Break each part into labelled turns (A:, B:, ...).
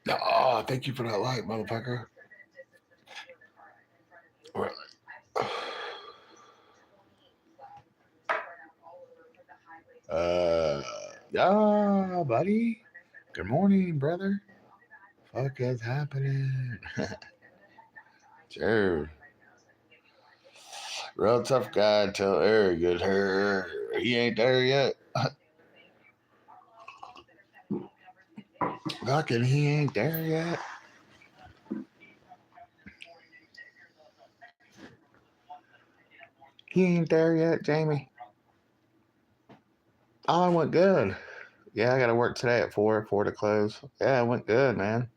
A: Oh, thank you for that light, motherfucker. Well, Uh, yeah, buddy. Good morning, brother. Fuck is happening? Sure. Real tough guy tell Eric good her. He ain't there yet. Fucking he ain't there yet. He ain't there yet, Jamie. Oh, it went good. Yeah, I got to work today at 4 to close. Yeah, it went good, man.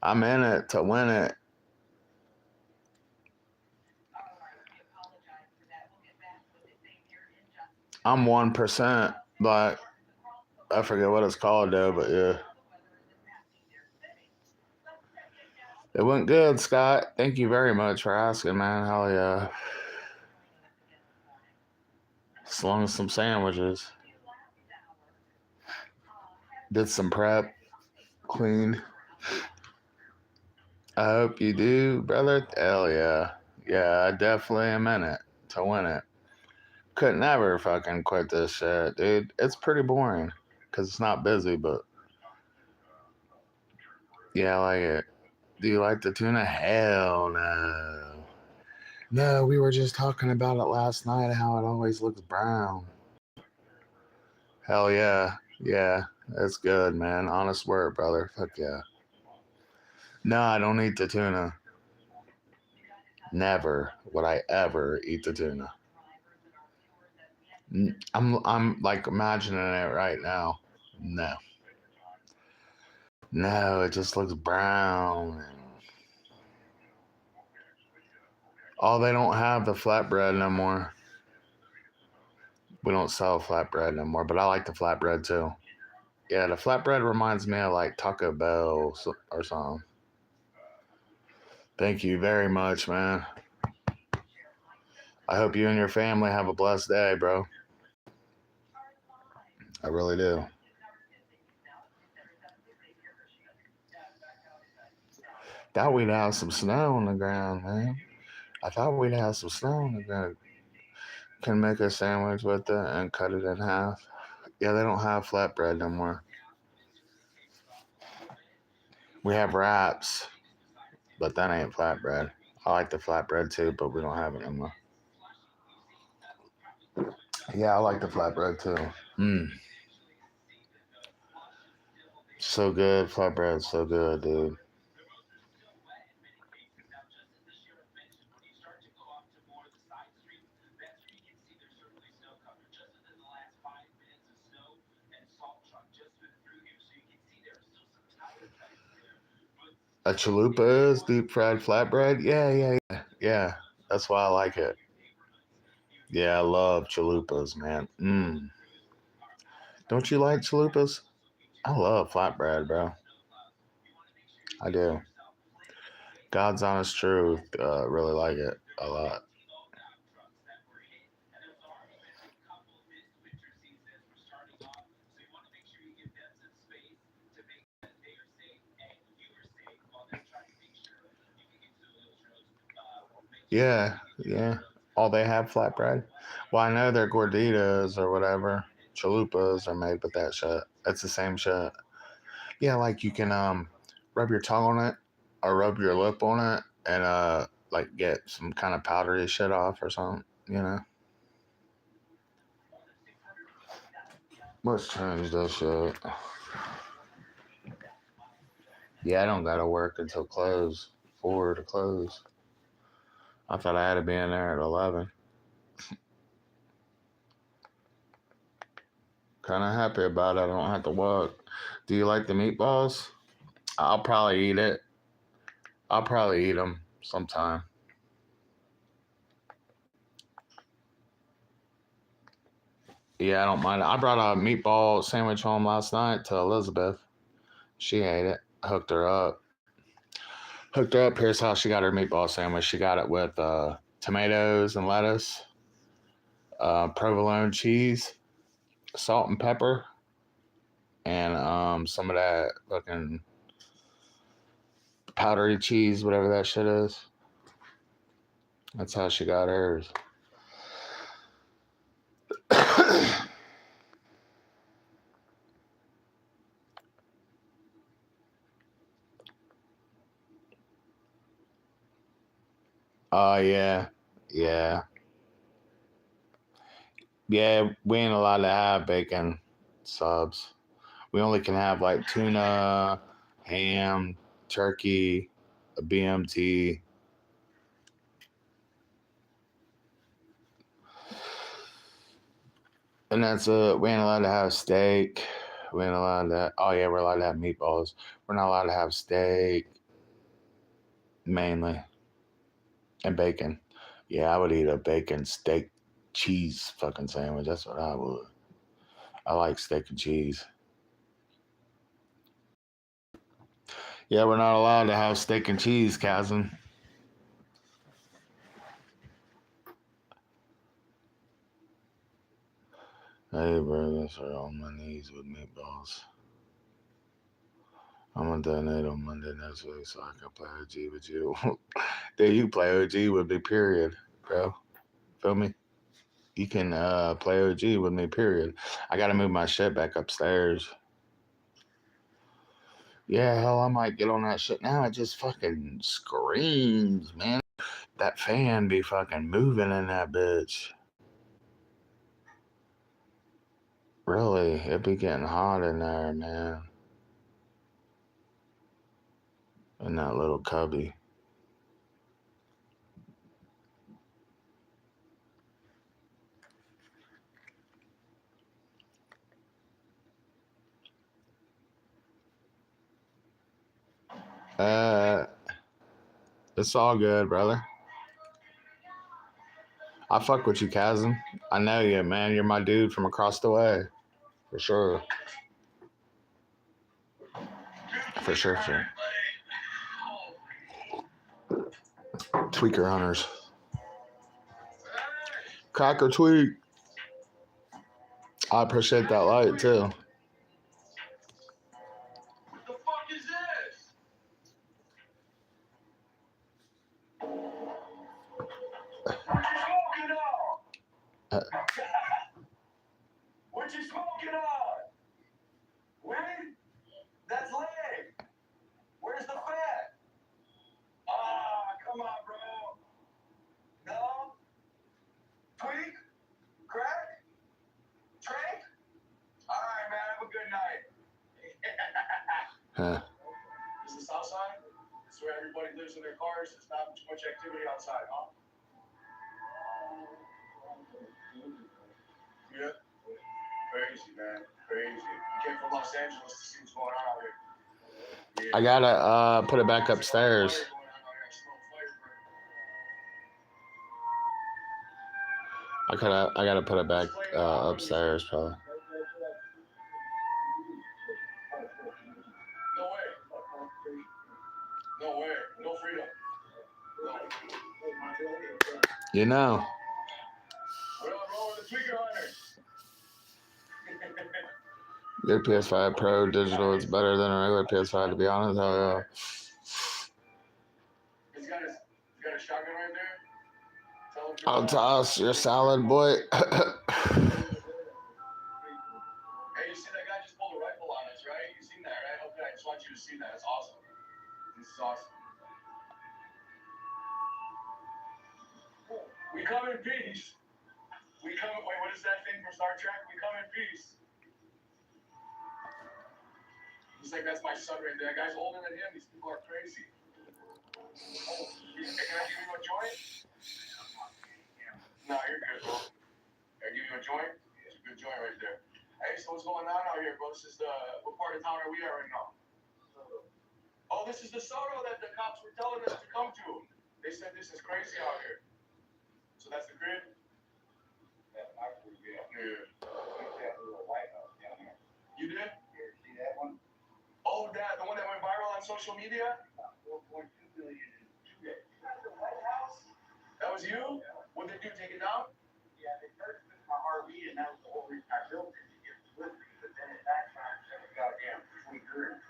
A: I'm in it to win it. I'm 1%, but I forget what it's called though, but yeah. It went good, Scott. Thank you very much for asking, man. Hell yeah. As long as some sandwiches. Did some prep, cleaned. I hope you do, brother. Hell yeah. Yeah, I definitely am in it to win it. Could never fucking quit this shit, dude. It's pretty boring because it's not busy, but yeah, I like it. Do you like the tuna? Hell no. No, we were just talking about it last night, how it always looks brown. Hell yeah. Yeah, that's good, man. Honest word, brother. Fuck yeah. No, I don't eat the tuna. Never would I ever eat the tuna. I'm like imagining it right now. No. No, it just looks brown. Oh, they don't have the flatbread no more. We don't sell flatbread no more, but I like the flatbread too. Yeah, the flatbread reminds me of like Taco Bell or something. Thank you very much, man. I hope you and your family have a blessed day, bro. I really do. Thought we'd have some snow on the ground, man. I thought we'd have some snow on the ground. Can make a sandwich with it and cut it in half. Yeah, they don't have flatbread no more. We have wraps, but that ain't flatbread. I like the flatbread too, but we don't have it no more. Yeah, I like the flatbread too. Mm, so good. Flatbread's so good, dude. A chalupa is deep fried flatbread? Yeah, yeah, yeah. Yeah, that's why I like it. Yeah, I love chalupas, man. Mm. Don't you like chalupas? I love flatbread, bro. I do. God's honest truth. Really like it a lot. Yeah, yeah. All they have flatbread. Well, I know they're gorditas or whatever. Chalupas are made with that shit. It's the same shit. Yeah, like you can rub your tongue on it or rub your lip on it and like get some kind of powdery shit off or something. You know. Let's change this shit. Yeah, I don't gotta work until close. 4 to close. I thought I had to be in there at 11. Kind of happy about it. I don't have to work. Do you like the meatballs? I'll probably eat it. I'll probably eat them sometime. Yeah, I don't mind it. I brought a meatball sandwich home last night to Elizabeth. She ate it. I hooked her up. Hooked her up. Here's how she got her meatball sandwich. She got it with tomatoes and lettuce, provolone cheese, salt and pepper, and some of that fucking Powdery cheese, whatever that shit is. That's how she got hers. Oh, yeah. Yeah. Yeah, we ain't allowed to have bacon subs. We only can have like tuna, ham, turkey, a BMT. And that's it. We ain't allowed to have steak. We ain't allowed to. Oh, yeah, we're allowed to have meatballs. We're not allowed to have steak, mainly. And bacon. Yeah, I would eat a bacon, steak, cheese fucking sandwich. That's what I would. I like steak and cheese. Yeah, we're not allowed to have steak and cheese, cousin. Hey, burgers are on my knees with meatballs. I'm gonna donate on Monday next week so I can play OG with you. Dude, you play OG with me, period, bro. Feel me? You can play OG with me, period. I gotta move my shit back upstairs. Yeah, hell, I might get on that shit now. It just fucking screams, man. That fan be fucking moving in that bitch. Really, it be getting hot in there, man. In that little cubby. Uh, it's all good, brother. I fuck with you, cousin. I know you, man. You're my dude from across the way. For sure. For sure, sure. Tweaker hunters. Cracker tweak. I appreciate that light, too.
B: What the fuck is this? What you smoking on? What you smoking on? Weed? That's leg. Where's the fat? Ah, come on, bro. No? Tweak? Crack? Drink? Alright, man, have a good night.
A: Huh.
B: This is Southside? This is where everybody lives in their cars. There's not too much activity outside, huh? Yeah. Crazy, man. Crazy. You came from Los Angeles to see what's going on out here. Yeah.
A: I gotta put it back upstairs. I gotta put it back upstairs, probably.
B: No way. No way. No freedom. No.
A: You know.
B: What up, bro? With the tweaker hunters.
A: Your PS5 Pro digital is better than a regular PS5, to be honest. Hell yeah.
B: He's got a shotgun right there. Tell him
A: I'll toss your salad, boy.
B: Hey, you see that guy just pulled a rifle on us, right? You seen that, right? Okay, I just want you to see that. It's awesome. This is awesome. We come in peace. Wait, what is that thing from Star Trek? We come in peace. He's like, that's my son right there. That guy's older than him. These people are crazy. Oh, can I give you a joint? No, you're good, bro. Can I give you a joint? It's a good joint right there. Hey, so what's going on out here, bro? This is what part of town are we at right now? Oh, this is the Soto that the cops were telling us to come to. They said this is crazy out here. So that's the grid? Yeah. You did? See that one? Oh, the one that went viral on social media? 4.2 million in 2 days. The White House? That was you? What did they do? Take it down? Yeah, they purchased my RV, and that was the whole reason I built it to get publicity. But then at that time, every goddamn tweaker and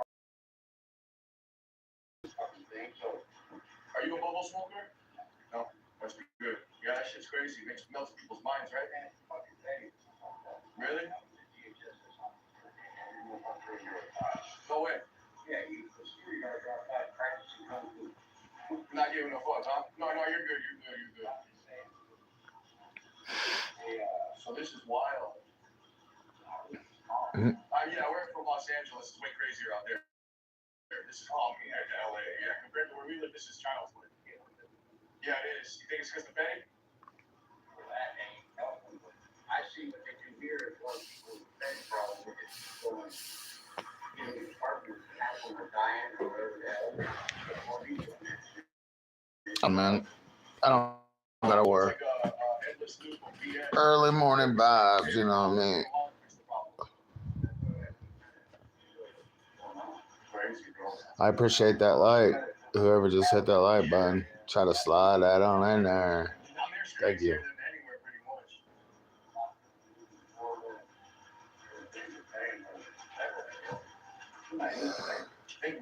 B: Marlboro smoker? No, must be good. Yeah, that shit's crazy. It melts people's minds, right? Really? No way. Not giving a fuck, huh? No, you're good. You're good. So this is wild. Yeah, we're from Los Angeles. It's way crazier out there. This is calm compared to LA. Yeah, compared to where we live, this is child's play. Yeah, it is. You think it's because the betting? I see what they do here is one people with betting problems with it going, partners and people are dying or whatever the hell.
A: Oh, man, I don't gotta work. Early morning vibes, you know what I mean? I appreciate that like. Whoever just hit that like button, try to slide that on in there. Thank you. They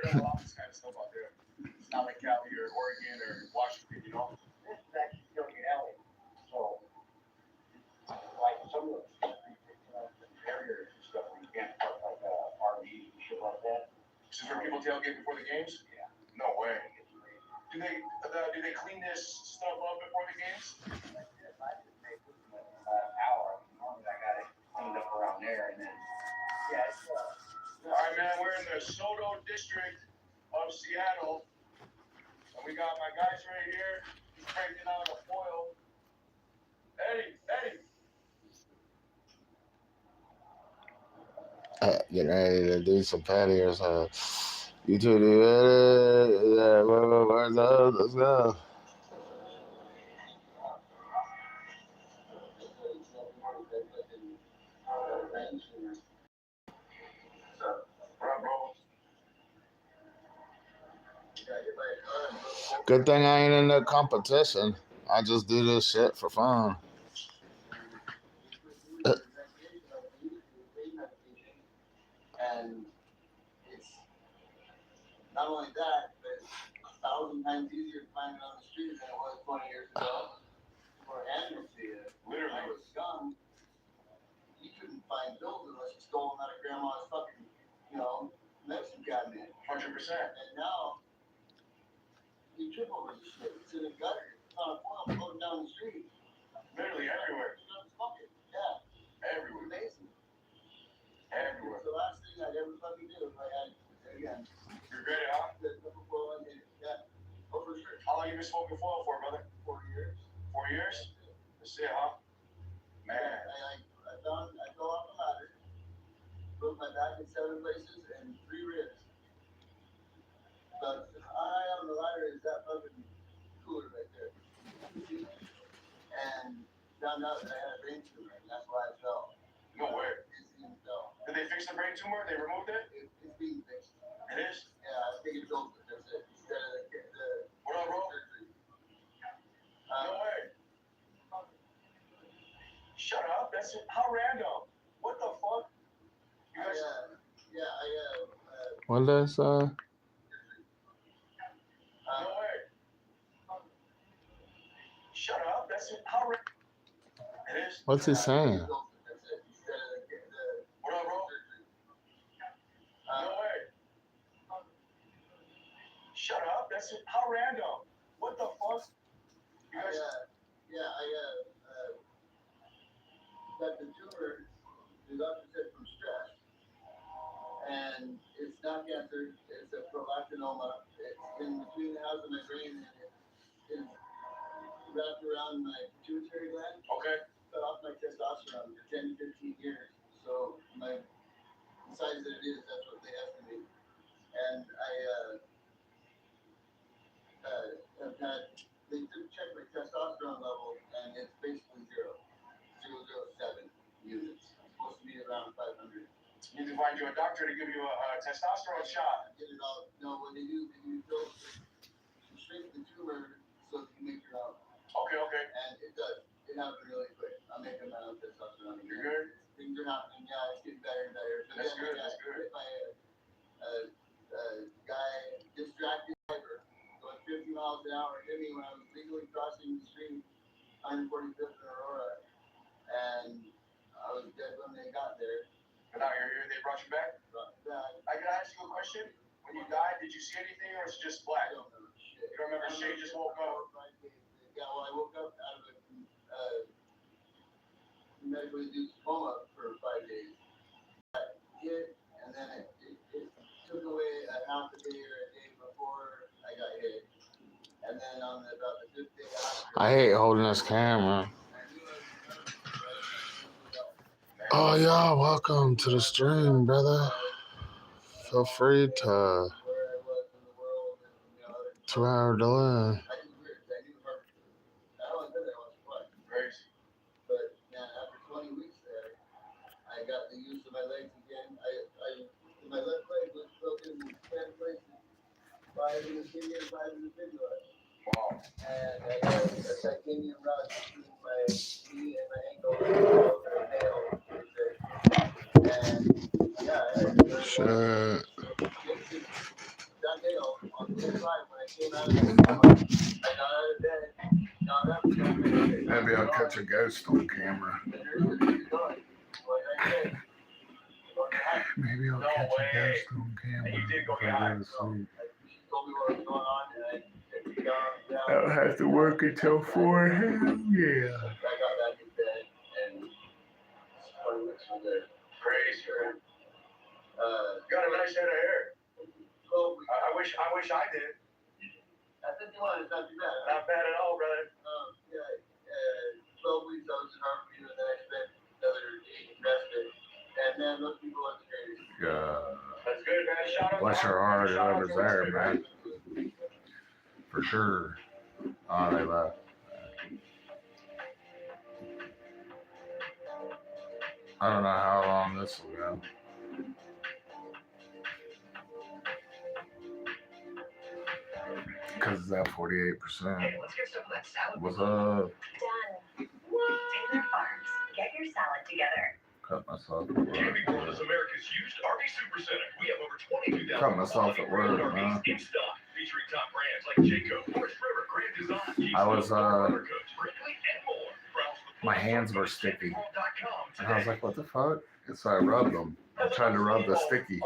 A: don't allow this kind of stuff out there. It's not like Cali or Oregon or Washington, you know? This is actually Silicon Alley. So, like some of the barriers and stuff, you can't park like RVs and shit like that. This is where people tailgate before the games? Yeah. No way. Do they clean this stuff up before the games? I just made this in an hour. Normally I got it cleaned up around there and then, yeah, it's all right, man, we're in the Soto district of Seattle. And we got my guys right here. He's breaking out a foil. Eddie. Getting ready to do some patios. You two do it. Yeah, where's those? Let's go. Good thing I ain't in the competition. I just do this shit for fun. And it's not only that, but 1,000 times easier to find it on the street than it was 20 years ago. For amnesty, literally, I was young. You couldn't find bills unless you stole them out of grandma's fucking, medicine cabinet. 100%. And now, you trip over this shit. It's in a gutter. It's on a foil floating down the street. Literally everywhere. You don't smoke it. Yeah. Everywhere. Amazing. Everywhere. It's the last thing I'd ever fucking do if I had it again. You're great, huh? The double foil and yeah. Oh, for sure. How long you been smoking foil for, brother? 4 years. 4 years? That's it, huh? Man. I fell off a ladder. Broke my back in 7 places and 3 ribs. But high on the ladder is that fucking cooler right there. And found out that I had a brain tumor, and that's why I fell. No way. Did they fix the brain tumor? They removed it? It's being fixed. It is? Yeah, I was taking pills to fix it instead of the what up, bro? Surgery. No way. Shut up. That's it. How random. What the fuck? You guys... What is No way. Shut up. That's it. How random. It is? What's he saying? What up, bro? No way. Shut up. That's it. How random. What the fuck? You guys... got the tumor, the doctor said from stress. And it's not cancer, it's a prolactinoma. It's in between the house and my brain, and it is wrapped around my pituitary gland. Okay. Cut off my testosterone for 10 to 15 years. So the size that it is, that's what they estimate. And have had, they did check my testosterone level, and it's basically 0.007 units. It's supposed to be around 500. You need to find you a doctor to give you a testosterone shot. Get it all. No, what they do pills to shrink the tumor so that you make your own. Okay. And it does. It happened really quick. I'm making my own testosterone. You're good? Things are happening. Yeah, it's getting better and better. But that's good. That's good. If I a guy
B: distracted driver going 50 miles an hour hit me when I was legally crossing the street, 145th and Aurora, and I was dead when they got there. And now you're here, they brought you back? I can ask you a question. When you died, did you see anything or was it just black? I don't remember shit. You don't remember shit, you just woke up? Yeah, well, I woke up out of a medically induced coma for 5 days. I hit, and then it took away a half a day or a day before I got hit. And then on about the 5th day after,
A: I hate holding this camera. Oh, yeah, welcome to the stream, brother. Feel free to 2-hour delay.
B: But man, after 20 weeks there, I got the use of my legs again. My left leg was broken in 10 places, 5 in the tibia, 5 in the fibula. Wow. And I got a titanium rod between my knee and my ankle, and a nail. And yeah,
A: Shit.
B: that nail on day 5 when I came out of the coma, I got out of bed, got up,
A: Maybe I'll catch a ghost on camera. Maybe I'll catch a ghost on camera. If I go to sleep. I'll have to work until 4. Hell yeah.
B: I got back in bed and 20 minutes from there. Crazy, man. You got a nice head of hair. I wish I did. At 51, it's not too bad. Not bad at all, brother. Yeah. 12 weeks I was in Harborview, and then I spent another 8 in respite. And man, those people are the greatest. That's good, man. Shout out.
A: Bless your heart, whoever's there, man. For sure. Oh, they left. I don't know how long this will go. Because it's at 48%.
C: Hey, let's get some of that salad.
A: What's up?
C: Done. Taylor Farms. Get your salad together.
A: Cut myself at
D: Camping World
A: work.
D: is America's used RV Supercenter. We have over 22,000
A: Cut myself at work,
D: RVs
A: man.
D: in stock, featuring top brands like Jayco, Forest River, Grand Design,
A: I was,
D: Rubber Coats, Brickley, and more. Browse the
A: My hands were sticky.
D: campingworld.com
A: And I was
D: today.
A: like, what the fuck? And so I rubbed them. I tried to rub the sticky.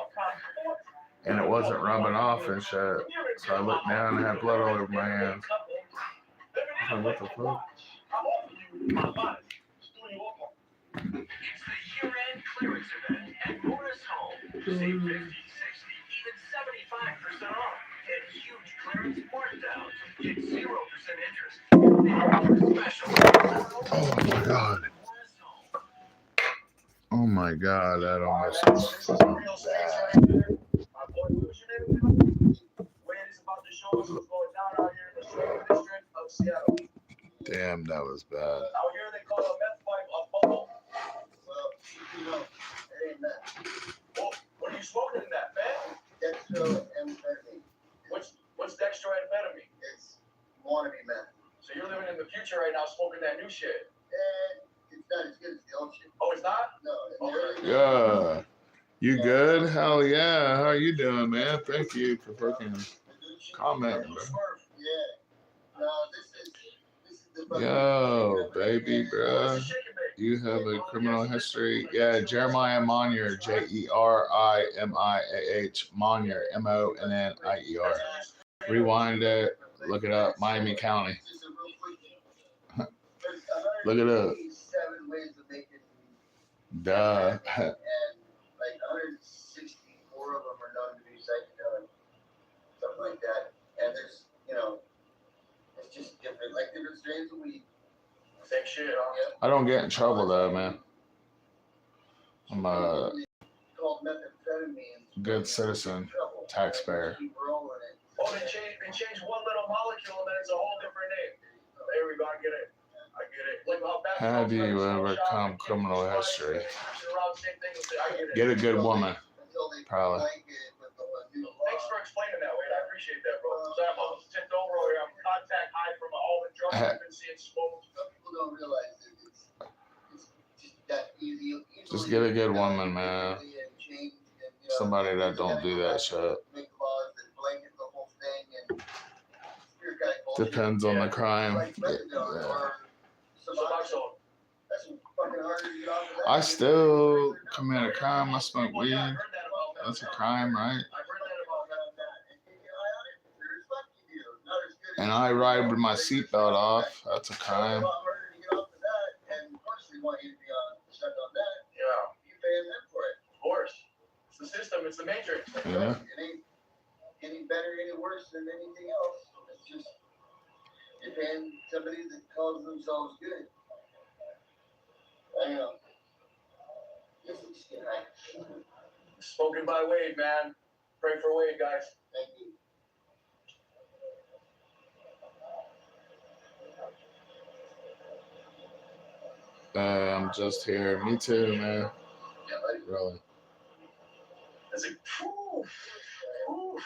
A: And it wasn't rubbing off and shit. So I looked down and had blood all over my hands. I was like, what the fuck?
D: It's the year-end clearance event at Morris Home. Save 50, 60, even 75% off. Get huge clearance markdowns. Get 0% interest. Special.
A: Oh my god. Oh my god, that almost was fucking bad. Damn, that was bad.
B: Out here they call a meth pipe a bubble. Well, you know, it ain't meth. Well, what are you smoking in that, man? Dextroamphetamine. What's dextroamphetamine? It's wannabe meth. So you're living in the future right now smoking that new shit? It's not as good as the old shit. Oh, it's not? No.
A: Yeah. You good? Hell yeah. How are you doing, man? Thank you for fucking commenting, bro.
B: Yeah. No, this is the
A: Yo, baby, bro. You have a criminal history. Yeah, Jeremiah Monier, Jerimiah, Monier, Monnier. Rewind it, look it up, Miami County. Look it up.
B: 7 ways of making
A: Duh.
B: and like 164 of them are known to be psychedelic, something like that. And there's, it's just different, like different strains of weed. Same shit, huh?
A: I don't get in trouble though, man. I'm a
B: Called methamphetamine.
A: good citizen, taxpayer.
B: Keep rolling it. Oh, they changed one little molecule and then it's a whole different name. There we go, I get it. Like how
A: Have you overcome criminal history? Get a good woman, probably.
B: Thanks for explaining that, Wade. I appreciate that, bro. So I'm almost tipped over here. I'm contact high from all the drugs I've been seeing smoked. Some people don't realize that it's just that easy.
A: Just get a good woman, man. Somebody that don't do that shit.
B: Make laws that blanket the whole state.
A: Depends on the crime.
E: Like methadone
A: Yeah.
E: or Suboxone. That's fucking hard to get off of that.
A: I still commit a crime. I smoke weed.
B: I heard that about
A: That's a
B: methadone.
A: crime, right?
B: I've heard that about methadone.
A: And I ride with my seatbelt off. That's a crime.
E: A lot harder to get off of that, and of course they want you to be stuck on that.
B: Yeah,
E: You paying them for it.
B: of course. It's the system. It's the matrix.
E: That's
A: Yeah.
E: right. It ain't any better, any worse than anything else. It's just you're paying somebody that calls themselves good. I don't know. This is
B: Spoken by Wade, man. Pray for Wade, guys.
E: Thank you.
A: I'm just here. Me too, man.
E: Yeah, buddy.
A: Really.
B: It's like,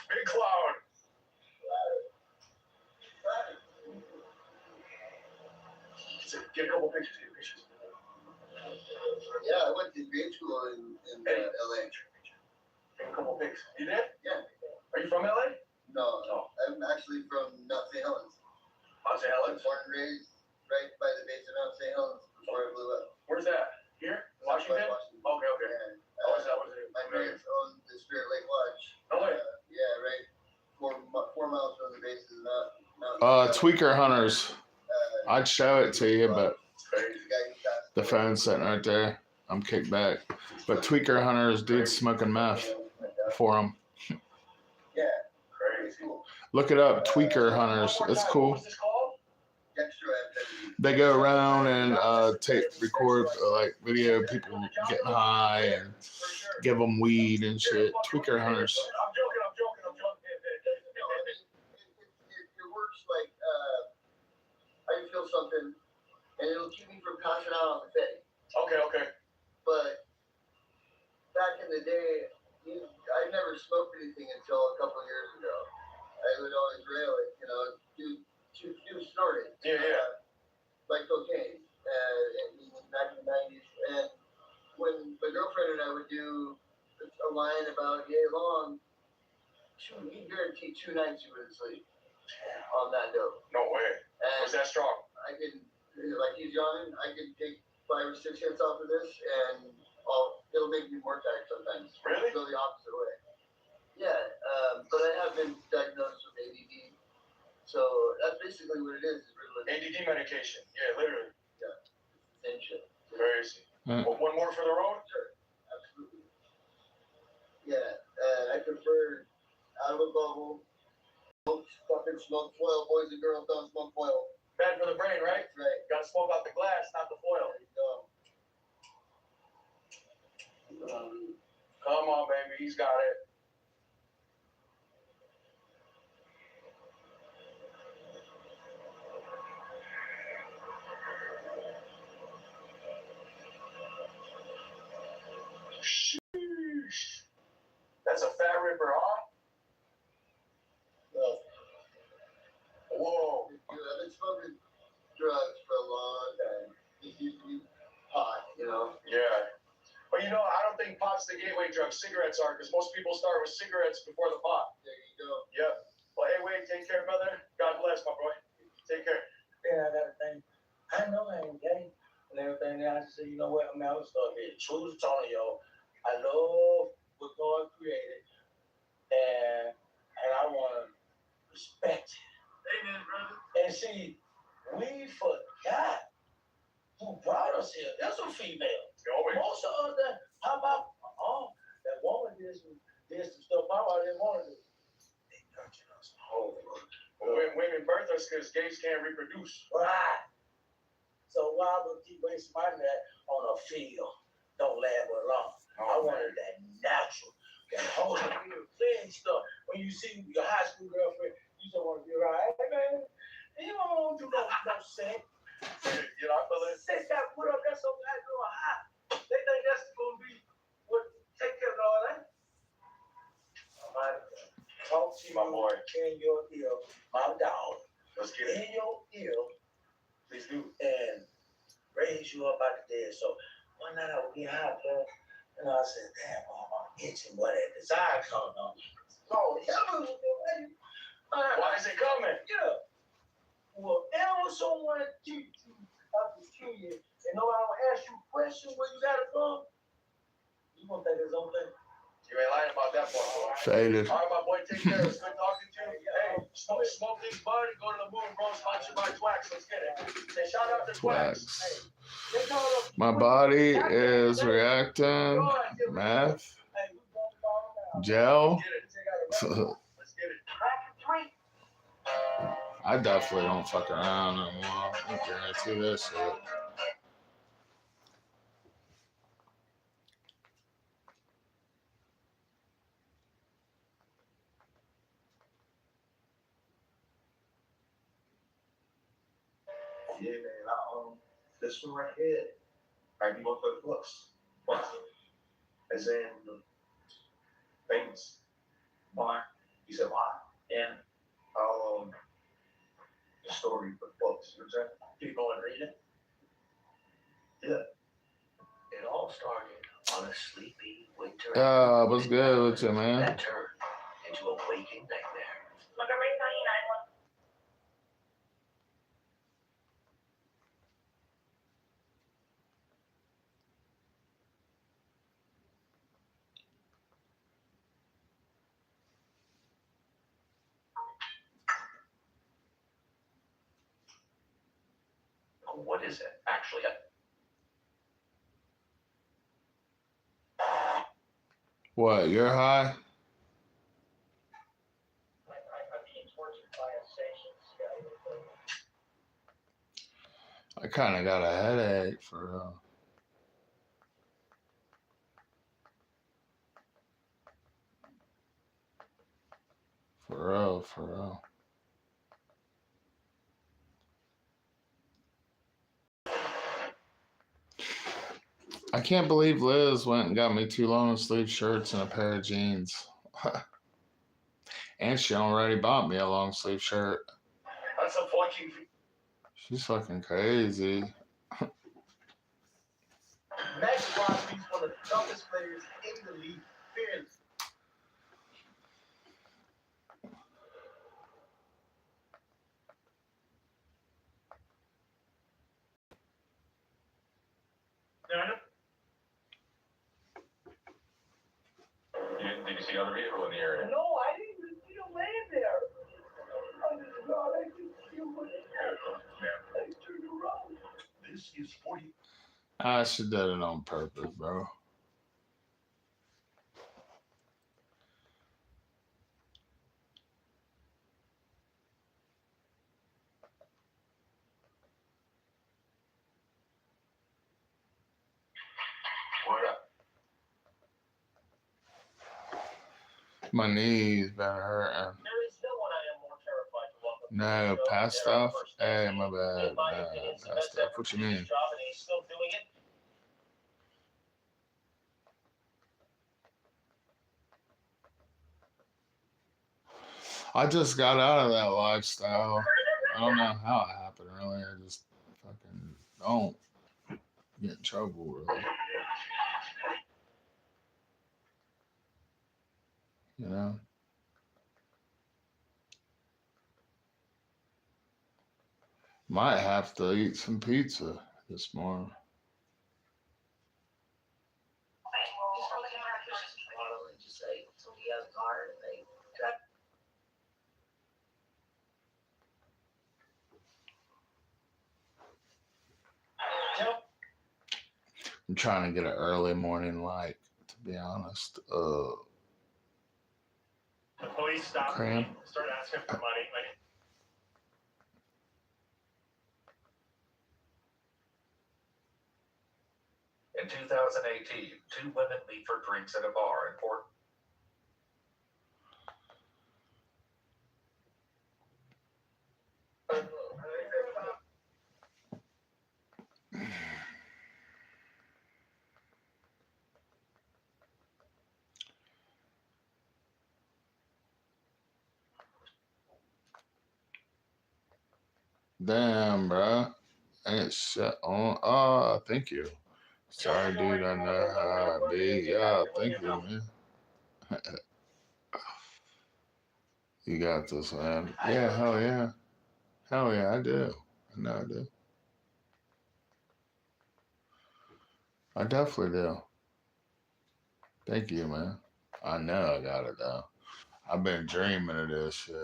B: big cloud. He said, get a couple pictures, get pictures.
E: Yeah, I went to grade school in LA.
B: Take a couple pics. You did?
E: Yeah.
B: Are you from LA?
E: No,
B: No.
E: I'm actually from Mount St. Helens.
B: Mount St.
E: I
B: Helens.
E: was born and raised right by the base of Mount St. Helens before I blew up.
B: Where's that? Here? Washington?
E: Washington.
B: Okay, okay.
E: Yeah.
B: How was that? Was it?
E: My parents owned the Spirit Lake Lodge.
B: No way.
E: Yeah, right. 4 miles from the base of the mountain.
A: Tweaker Hunters. I'd show it to you, but
B: It's crazy.
E: The guy who passed
A: the
E: away.
A: phone's sitting right there. I'm kicked back. But Tweaker Hunters, dude's smoking meth for him.
E: Yeah,
B: Crazy.
E: cool.
A: Look it up, Tweaker Hunters.
B: One more
A: It's
B: time,
A: cool.
B: What was this called?
E: Dextroamphetamine.
A: They go around and record like video of people getting high and
B: For sure.
A: give them weed and shit. Tweaker Hunters.
B: I'm joking.
E: No, I mean, it works like I feel something, and it'll keep me from passing out on the bed.
B: Okay.
E: But back in the day, I never smoked anything until a couple of years ago. I would always rail it, do snort it.
B: Yeah.
E: Like cocaine, back in the 90s. And when my girlfriend and I would do a line about yay long, we guaranteed 2 nights you wouldn't sleep on that dope.
B: No way.
E: And
B: Was that strong?
E: I can, like he's yawning, I can take 5 or 6 hits off of this and it'll make me more tired sometimes.
B: Really?
E: Go the opposite way. Yeah, but I have been diagnosed with ADD. So that's basically what it is. Really
B: ADD medication. Yeah, literally.
E: same shit.
B: Crazy. One more for the road?
E: Sure, absolutely. Yeah, I prefer out of a bubble. Fucking smoke foil, boys and girls don't smoke foil.
B: Bad for the brain, right?
E: That's right.
B: Gotta smoke out the glass, not the foil.
E: There you go.
B: Come on, baby. He's got it. Sheesh. That's a fat ripper, huh?
E: Well,
B: Whoa.
E: dude, I've been smoking drugs for a long time. You pot,
B: Yeah. But I don't think pot's the gateway drug. Cigarettes are, because most people start with cigarettes before the pot.
E: There you go.
B: Yep. Well, hey, Wade, take care, brother. God bless, my boy. Take care.
F: Yeah, I got a thing. I know I ain't gay and everything. I just say, you know what? I'm gonna start being true to telling y'all. I love what God created, and I want to respect it.
E: Amen, brother.
F: And see, we forgot who brought us here. That's a female.
B: Always.
F: Most of us, how about that woman did some stuff I didn't want to do. They nurtured us.
B: Oh, women birth us because gays can't reproduce.
F: Right. So why would keep wasting my that on a field? Don't last but long. I wanted that natural, that whole real clean stuff. When you see your high school girlfriend, you just want to be right, hey man, you don't do no sex.
B: I feel it.
F: Sex got put up, that's so goddamn hot. They think that's gonna be what take care of all that. I talk to
B: My
F: you
B: boy.
F: in your ear, my dog,
B: Let's get it.
F: in your ear,
B: Please do.
F: and raise you up out the dead. So one night I was getting high, bro. And I said, damn, I'm itching, boy, that desire coming on. Oh, yeah,
B: Why is it coming?
F: yeah. Well, ever someone teach you after school, and nobody will ask you questions where you got it from, you gonna think it's okay.
B: You ain't lying about that part, boy.
A: Faded.
B: All right, my boy, take care. It's good talking to you. Hey, smoke this bud and go to the moon, bro. Sponsored by Twax. Let's get it. Say shout out to Twax.
A: Twax. My body is reacting. Meth. Gel.
B: Let's get it.
A: I definitely don't fuck around anymore. I guarantee that shit.
B: Yeah, man. This one right here. Right, you want for the books. As in famous. Why? You said why? Yeah. The story for the books. You know what I'm saying? Keep going, read it. Yeah.
D: It all started on a sleepy winter.
A: What's good with you, man?
D: That turned into a waking nightmare.
C: Montgomery County 911.
D: What is it? Actually,
A: What, you're high? I kind of got a headache for real. For real, for real. I can't believe Liz went and got me 2 long sleeve shirts and a pair of jeans. And she already bought me a long sleeve shirt.
B: That's a fucking.
A: She's fucking crazy.
E: Max Crosby's one of the toughest players in the league. Fearless.
B: Did you see other vehicle in the area?
F: No, I didn't see him laying there. I could see him laying there. I turned around.
B: This is 40.
A: She did it on purpose, bro.
B: What up?
A: My knees been hurting.
D: there is no one I am more terrified to welcome.
A: No, past stuff? Hey, my bad. Past stuff. What you mean?
D: Job and he's still doing it.
A: I just got out of that lifestyle. I don't know how it happened, really. I just fucking don't get in trouble, really. You know? Might have to eat some pizza this morning.
E: Just say somebody has a car and they drive.
A: I'm trying to get an early morning light, to be honest.
G: The police stopped me,
A: Cramp.
G: started asking for money. Like,
D: In 2018, 2 women meet for drinks at a bar in Port.
A: Damn, bro. Ain't shut on. Oh, thank you. Sorry, dude. I know how I be. Yeah, thank you, man. You got this, man. Yeah, hell yeah. Hell yeah, I do. I know I do. I definitely do. Thank you, man. I know I got it though. I've been dreaming of this shit.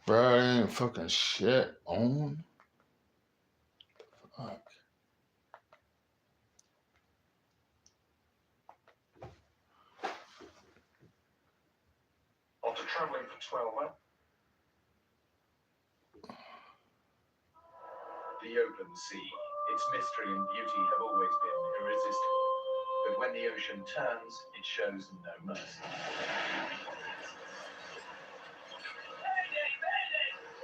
A: Bro, it ain't fucking shit on. Fuck.
D: After traveling for 12 hours. The open sea, its mystery and beauty have always been irresistible. But when the ocean turns, it shows no mercy.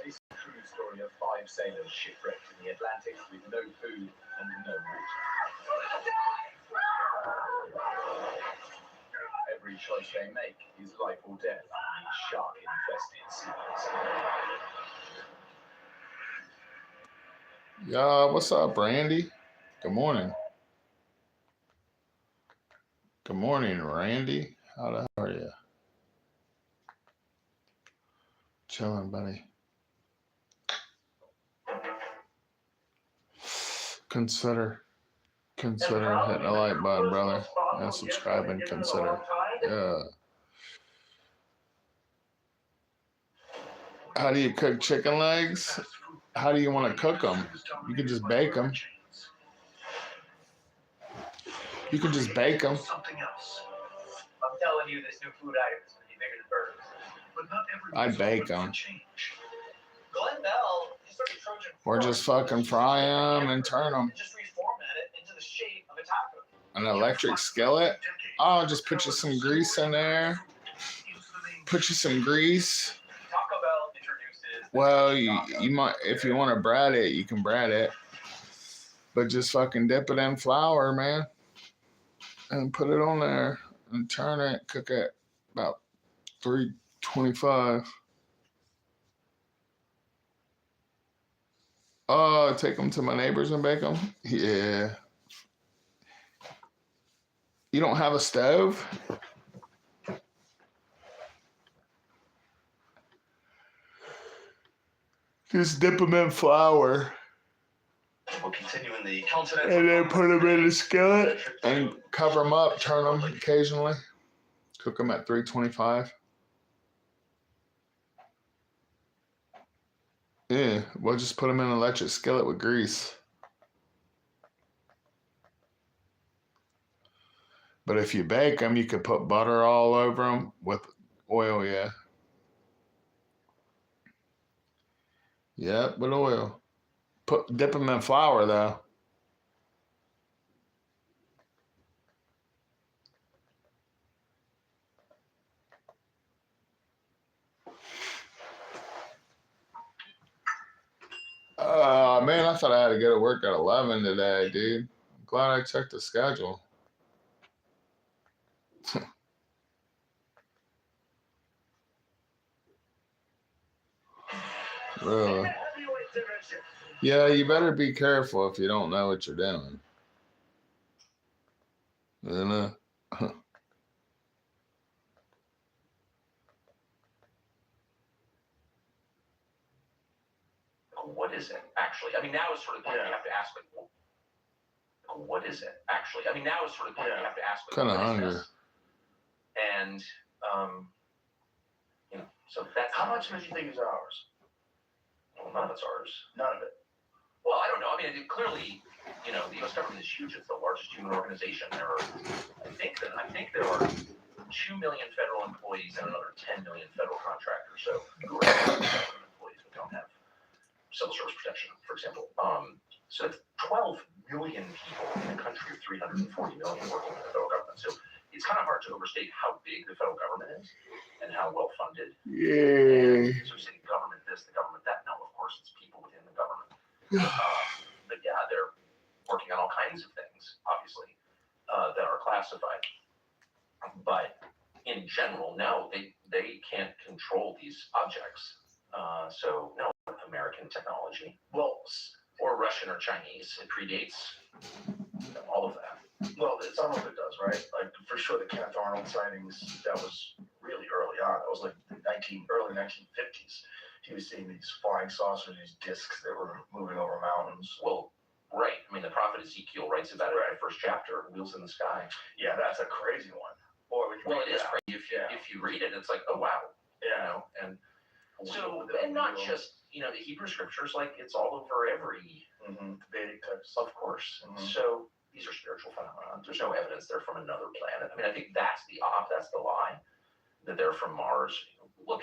D: This is a true story of 5 sailors shipwrecked in the Atlantic with no food and no water. Every choice they make is life or death in these shark-infested seas.
A: Yo, what's up, Randy? Good morning. Good morning, Randy. How the hell are you? Chilling, buddy. Consider hitting the like button, brother, and subscribing. Consider. Yeah. How do you cook chicken legs? How do you want to cook them? You can just bake them. You can just bake them.
D: Something else. I'm telling you, this new food item is going to be bigger than burgers. But not
A: I'd bake them.
F: Glenn Bell, he started Trojan
A: Or just fucking fry them and turn them.
F: just reformat it into the shape of a taco.
A: An electric skillet? Oh, just put you some grease in there. Put you some grease.
F: Taco Bell introduces.
A: Well, you might, if you want to brat it, you can brat it. But just fucking dip it in flour, man. And put it on there and turn it. Cook it about 325. Oh, take them to my neighbors and bake them? Yeah. You don't have a stove? Just dip them in flour.
D: We'll continue in the continental.
A: And then put them in a skillet and cover them up, turn them occasionally. Cook them at 325. Yeah, we'll just put them in an electric skillet with grease. But if you bake them, you could put butter all over them with oil, yeah. Yep, with oil. Dip them in flour, though. Man, I thought I had to go to work at 11 today, dude. I'm glad I checked the schedule. Really? Yeah, you better be careful if you don't know what you're doing. You know?
D: What is it, actually? I mean, now is sort of the point you have to ask, like, what is it, actually? I mean, now is sort of the point you have to ask, like,
A: Kind of
D: what is
A: hungry.
D: this? And, you know, so that's...
F: How much of it do you think is ours?
D: Well, none of it's ours.
F: None of it.
D: Well, I don't know. I mean, clearly, you know, the U.S. government is huge. It's the largest human organization. There are, I think there are 2 million federal employees and another 10 million federal contractors. So who are government employees but don't have civil service protection, for example. So it's 12 million people in a country of 340 million working in the federal government. So it's kind of hard to overstate how big the federal government is and how well funded.
A: Yeah.
D: So we say government this, the government that. No, of course, it's people within the government. But yeah, they're working on all kinds of things, obviously, that our class no, they can't control these objects. So no, American technology, well, or Russian or Chinese. It predates all of that.
H: Well, some of it does, right? Like for sure, the Kenneth Arnold sightings, that was really early on. That was like the early 1950s. He was seeing these flying saucers, these discs that were moving over mountains.
D: Well, right. I mean, the prophet Ezekiel writes about it in the first chapter, Wheels in the Sky.
H: Yeah, that's a crazy one. Boy, when you
D: Well,
H: read
D: it is
H: that.
D: crazy. If you read it, it's like, oh wow, you know. And so, and not just the Hebrew scriptures, like it's all over every
H: Vedic types.
D: of course. So these are spiritual phenomena. There's no evidence they're from another planet. I mean, I think that's the lie, that they're from Mars. Look,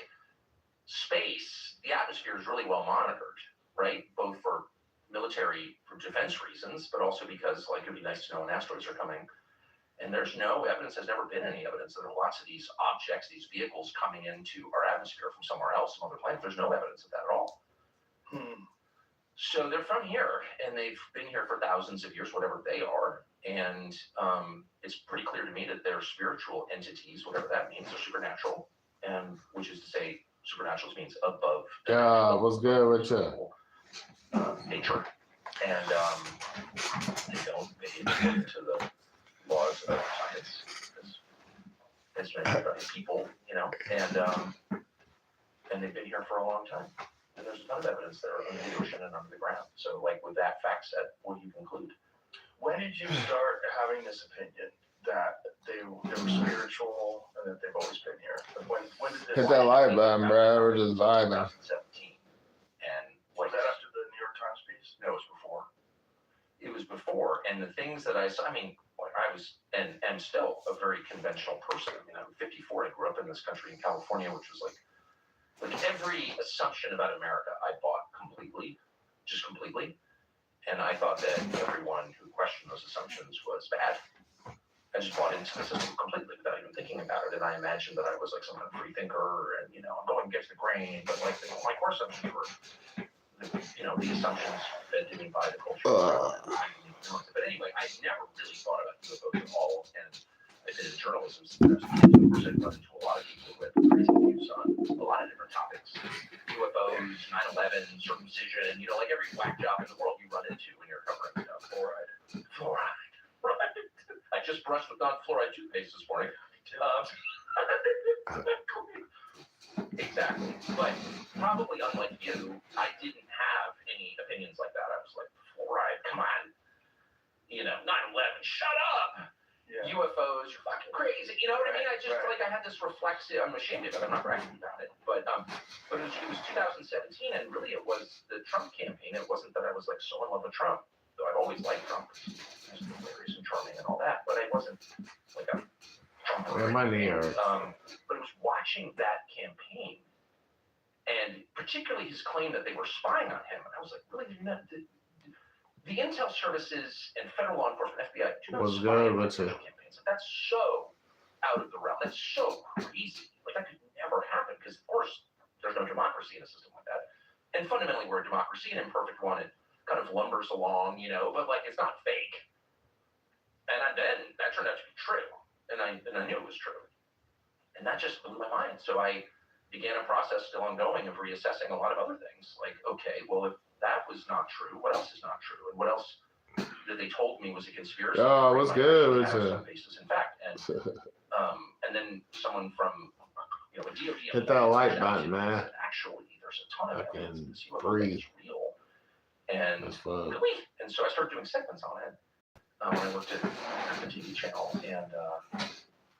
D: space, the atmosphere is really well monitored, right? Both for military, for defense reasons, but also because, like, it'd be nice to know when asteroids are coming. And there's no evidence, there's never been any evidence that there are lots of these objects, these vehicles coming into our atmosphere from somewhere else, some other planet. There's no evidence of that at all. So they're from here, and they've been here for thousands of years, whatever they are. And it's pretty clear to me that they're spiritual entities, whatever that means. They're supernatural, and which is to say, supernatural means above.
A: Yeah, what's good with you?
D: Nature, and they don't according to the laws of science, as measured by people, and they've been here for a long time. And there's a ton of evidence there under the ocean and under the ground. So, like, with that fact set, what do you conclude?
H: When did you start having this opinion that they were spiritual and that they've always been here? When did this?
A: Hit that like button, bro. We're just vibing.
D: 2017. And
H: Was that after the New York Times piece?
D: No, it was before. It was before, and the things that I saw, I mean, I was and am still a very conventional person. I mean, I'm 54. I grew up in this country in California, which was like every assumption about America I bought completely. And I thought that everyone who questioned those assumptions was bad. I just bought into the system completely without even thinking about it. And I imagined that I was like some kind of free thinker and, I'm going against the grain, but like my core assumptions were, the assumptions fed to me by the culture. But anyway, I never really thought about UFOs at all. And I've been in journalism since I was a kid. Of course, I've run into a lot of people who have crazy views on a lot of different topics. UFOs, 9/11, circumcision, like every whack job in the world you run into when you're covering stuff. Fluoride, right? I just brushed with non-fluoride toothpaste this morning. Exactly. But probably unlike you, I didn't have any opinions like that. I was like, fluoride, come on. 9/11, shut up. Yeah. UFOs, you're fucking crazy. You know what I mean? I just I had this reflexive. I'm ashamed of it. I'm not bragging about it, but it was 2017, and really it was the Trump campaign. It wasn't that I was like so in love with Trump, though I've always liked Trump. He's hilarious and charming and all that, but I wasn't like a Trump.
A: My knee hurts.
D: But it was watching that campaign, and particularly his claim that they were spying on him. And I was like, really? The intel services and federal law enforcement, FBI, do not spy on presidential campaigns. That's so out of the realm. That's so crazy. Like, that could never happen because, of course, there's no democracy in a system like that. And fundamentally, we're a democracy, an imperfect one. It kind of lumbers along, but like it's not fake. And then that turned out to be true, and I knew it was true, and that just blew my mind. So I began a process still ongoing of reassessing a lot of other things. Like, okay, well, if that was not true, what else is not true, and what else that they told me was a conspiracy?
A: Oh, what's good?
D: Some basis in fact, and then someone from a DOD
A: hit that like button, man.
D: Actually, there's a ton of evidence this UFO
A: breathe.
D: is real, and really, and so I started doing segments on it when I worked at the TV channel, and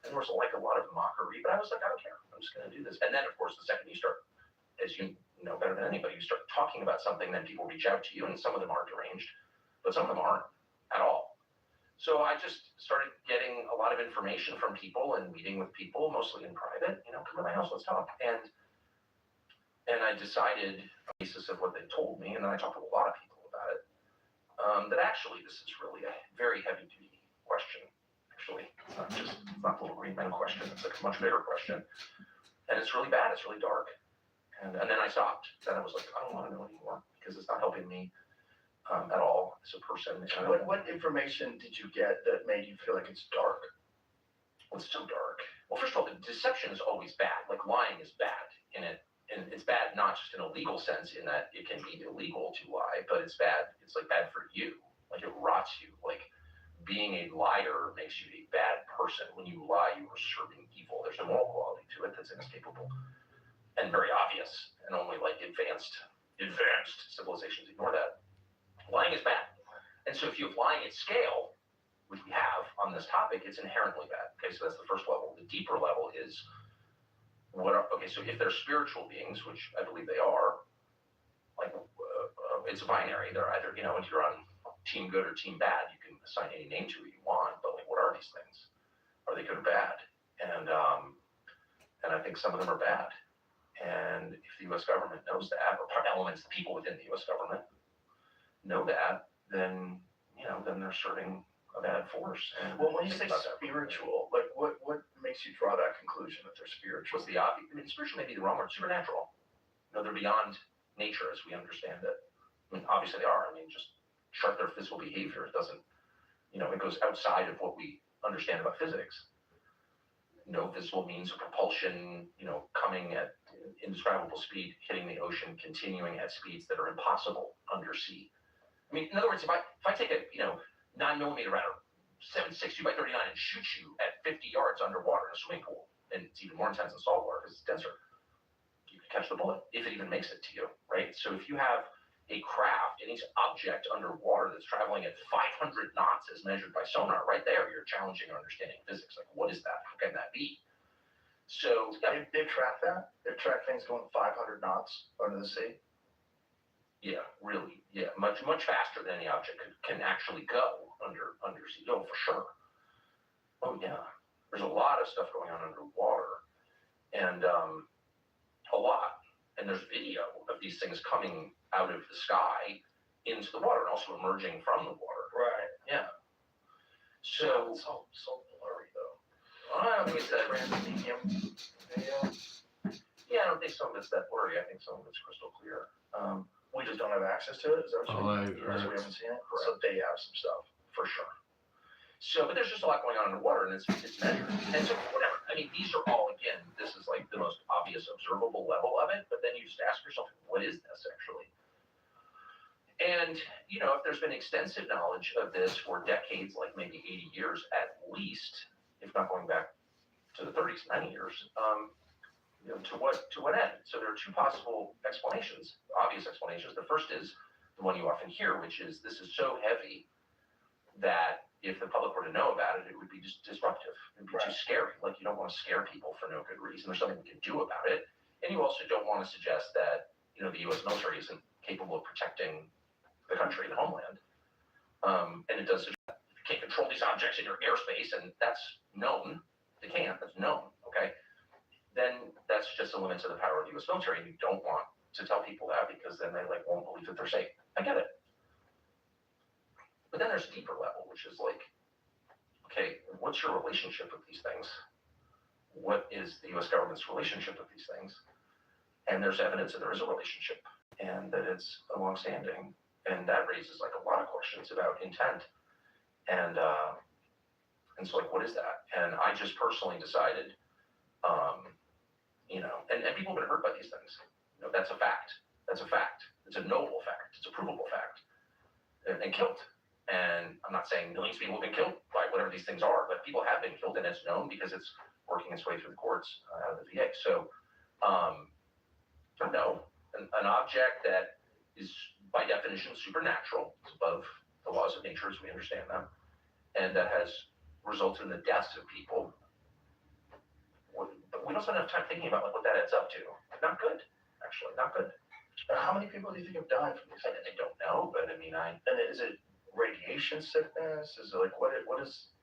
D: there was like a lot of mockery, but I was like, I don't care, I'm just going to do this. And then, of course, the second you start, as you know better than anybody, you start talking about something, then people reach out to you, and some of them are deranged, but some of them aren't at all. So I just started getting a lot of information from people and meeting with people, mostly in private. Come to my house, let's talk. And I decided, on the basis of what they told me, and then I talked to a lot of people about it, that actually this is really a very heavy-duty question. Actually, it's not the little green men question. It's like a much bigger question, and it's really bad. It's really dark. And then I stopped. Then I was like, I don't want to know anymore because it's not helping me at all as a person.
H: What information did you get that made you feel like it's dark?
D: Well, it's still dark. Well, first of all, the deception is always bad. Like lying is bad, and it's bad not just in a legal sense in that it can be illegal to lie, but it's bad. It's like bad for you. Like it rots you. Like being a liar makes you a bad person. When you lie, you are serving evil. There's a moral quality to it that's inescapable and very obvious, and only like advanced civilizations ignore that. Lying is bad, and so if you have lying at scale, which we have on this topic, it's inherently bad. Okay, so that's the first level. The deeper level is so if they're spiritual beings, which I believe they are, like it's a binary. They're either, if you're on team good or team bad, you can assign any name to it you want, but like, what are these things? Are they good or bad? And I think some of them are bad. And if the U.S. government knows that, or elements, the people within the U.S. government know that, then they're serving a bad force. And
H: Well, when you say spiritual, like what makes you draw that conclusion that they're spiritual?
D: what's the obvious? I mean, spiritual may be the wrong word. Supernatural. They're beyond nature as we understand it. I mean, obviously they are. I mean, just chart their physical behavior. It doesn't, it goes outside of what we understand about physics. No visible means of propulsion, coming at indescribable speed, hitting the ocean, continuing at speeds that are impossible undersea. I mean, in other words, if I take a 9mm router, 7.62 by 39, and shoot you at 50 yards underwater in a swimming pool, and it's even more intense in saltwater because it's denser, you can catch the bullet if it even makes it to you, right? So if you have a craft, any object underwater that's traveling at 500 knots as measured by sonar, right there, you're challenging our understanding of physics. Like, what is that? How can that be? So
H: They track that. They track things going 500 knots under the sea.
D: yeah, really, yeah, much faster than any object can actually go undersea. Oh, for sure. Oh yeah, there's a lot of stuff going on underwater, and a lot. And there's video of these things coming out of the sky into the water and also emerging from the water.
H: Right.
D: Yeah. So
H: It's so blurry though.
D: I don't think it's that.
H: Transmedium video.
D: Yeah, I don't think some of it's that blurry. I think some of it's crystal clear.
H: We just don't have access to it. Is that what
A: Oh,
H: you mean?
A: right.
H: We haven't seen it. So they have some stuff.
D: For sure. So, but there's just a lot going on underwater, and it's measured. And so, whatever. I mean, these are all, again, this is like the most obvious observable level of it. But then you just ask yourself, what is this actually? And if there's been extensive knowledge of this for decades, like maybe 80 years at least, if not going back to the 30s, 90 years, to what end? So there are two possible explanations, obvious explanations. The first is the one you often hear, which is this is so heavy that if the public were to know about it, it would be just disruptive. It would be too scary. Like, you don't want to scare people for no good reason. There's something we can do about it. And you also don't want to suggest that, the U.S. military isn't capable of protecting the country, the homeland. And it does suggest that you can't control these objects in your airspace, and that's known. They can't. That's known. Okay. Then that's just a limit to the power of the U.S. military. And you don't want to tell people that because then they won't believe that they're safe. I get it. But then there's a deeper level, which is like, okay, what's your relationship with these things? What is the U.S. government's relationship with these things? And there's evidence that there is a relationship and that it's a longstanding. And that raises like a lot of questions about intent. And so like, what is that? And I just personally decided, and people have been hurt by these things. That's a fact. That's a fact. It's a knowable fact. It's a provable fact. And killed. And I'm not saying millions of people have been killed by whatever these things are, but people have been killed, and it's known because it's working its way through the courts out of the VA. So, no, an object that is by definition supernatural, it's above the laws of nature as we understand them, and that has resulted in the deaths of people. But we don't spend enough time thinking about what that adds up to. Not good, actually, not good.
H: How many people do you think have died from these?
D: I don't know, but I mean,
H: And is it radiation sickness? Is it like what's